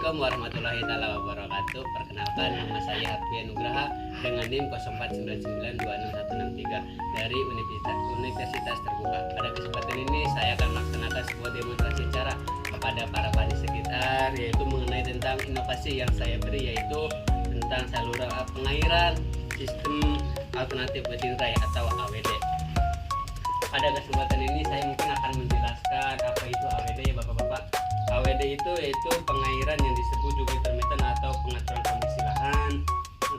Assalamualaikum warahmatullahi wabarakatuh. Perkenalkan, nama saya Harvey Nugraha dengan NIM 0499266163 dari Universitas Terbuka. Pada kesempatan ini saya akan melaksanakan sebuah demonstrasi cara kepada para petani sekitar, yaitu mengenai tentang inovasi yang saya beri, yaitu tentang saluran pengairan sistem alternatif wetingrai atau AWD. Pada kesempatan ini saya mungkin akan menjelaskan apa itu AWD ya Bapak-bapak. AWD itu yaitu pengairan yang disebut juga intermittent atau pengaturan kondisi lahan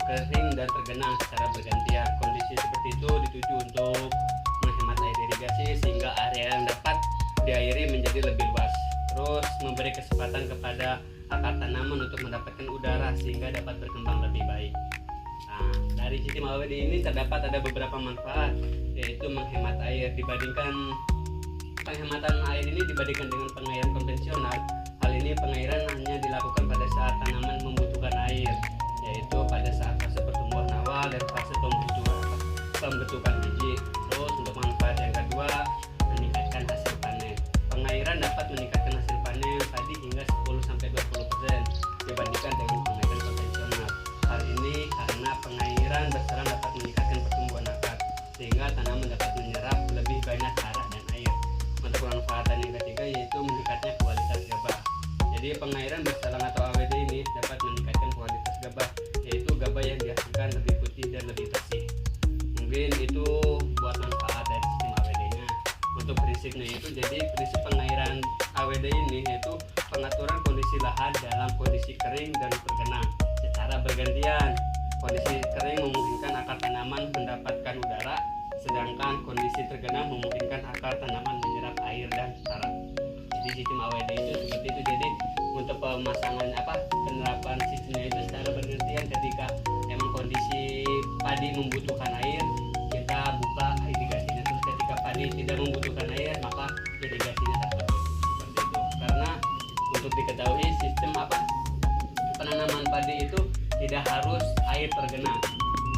kering dan tergenang secara bergantian. Kondisi seperti itu dituju untuk menghemat air irigasi sehingga area yang dapat diairi menjadi lebih luas. Terus memberi kesempatan kepada akar tanaman untuk mendapatkan udara sehingga dapat berkembang lebih baik. Nah, dari sistem AWD ini terdapat ada beberapa manfaat, yaitu menghemat air. Penghematan air ini dibandingkan dengan pengairan konvensional. Hal ini pengairan hanya dilakukan pada saat tanaman membutuhkan air, yaitu pada saat fase pertumbuhan awal dan fase pembentukan biji. Terus untuk manfaat yang kedua, meningkatkan hasil panen. Pengairan dapat meningkatkan hasil panen padi hingga 10-20% dibandingkan dengan pengairan konvensional. Hal ini karena pengairan bersaran dapat meningkatkan pertumbuhan akar sehingga tanaman dapat menyerap lebih banyak hara dan air. Untuk pemanfaatan yang ketiga yaitu meningkatnya kualitas gabah. Jadi pengairan bersalang atau AWD ini dapat meningkatkan kualitas gabah, yaitu gabah yang dihasilkan lebih putih dan lebih bersih. Mungkin itu buat manfaat dari sistem AWD-nya. Untuk prinsipnya itu, jadi prinsip pengairan AWD ini yaitu pengaturan kondisi lahan dalam kondisi kering dan tergenang secara bergantian. Kondisi kering memungkinkan akar tanaman mendapatkan udara, sedangkan kondisi tergenang memungkinkan akar tanaman menyerap air dan hara. Jadi sistem AWD itu seperti itu. Jadi untuk pemasangan penerapan sistemnya itu secara bergantian. Ketika emang kondisi padi membutuhkan air, kita buka irigasinya. Terus ketika padi tidak membutuhkan air, maka irigasinya terputus. Seperti itu. Karena untuk diketahui sistem penanaman padi itu tidak harus air tergenang.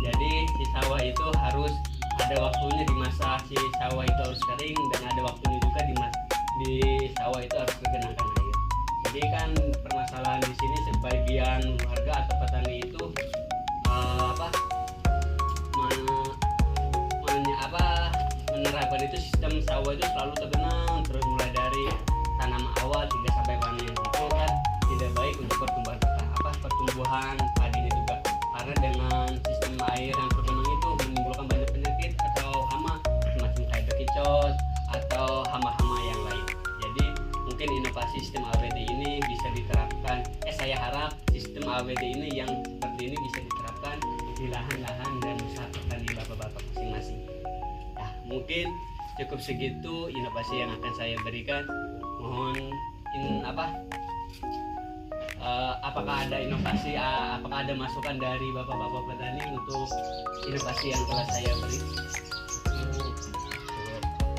Jadi si sawah itu harus ada waktunya di masa si sawah itu harus kering, dan ada waktunya juga di sawah itu harus tergenangkan air. Jadi kan permasalahan di sini sebagian warga atau petani itu menerapkan itu sistem sawah itu selalu tergenang terus mulai dari tanam awal hingga sampai panen. Itu kan tidak baik untuk pertumbuhan padinya juga, karena dengan sistem air yang tergenang itu menimbulkan banyak penyakit atau hama semacam kayak bekicot atau hama-hama yang lain. Jadi mungkin inovasi sistem AWD ini bisa diterapkan. Saya harap sistem AWD ini yang seperti ini bisa diterapkan di lahan-lahan dan usaha petani bapak-bapak masing-masing. Nah, mungkin cukup segitu inovasi yang akan saya berikan. Mohon apakah ada inovasi, apakah ada masukan dari bapak-bapak petani untuk inovasi yang telah saya beri?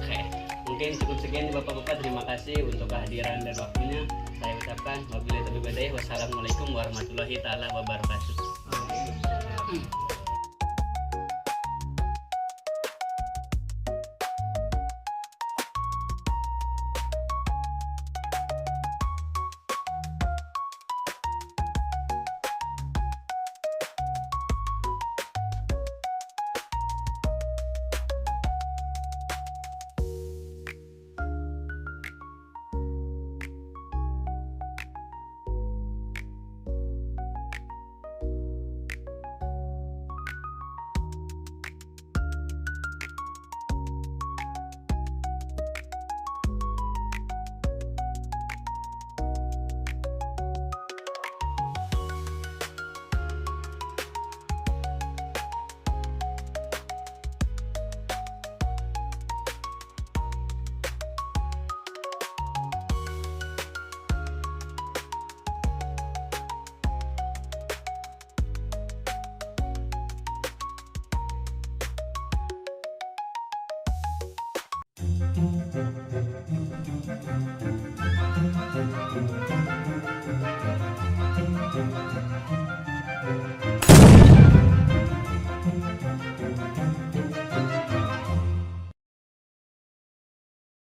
Oke, mungkin cukup sekian bapak-bapak. Terima kasih untuk kehadiran dan waktunya. Saya ucapkan wabillahi taufiq wal hidayah. Wassalamualaikum warahmatullahi wabarakatuh.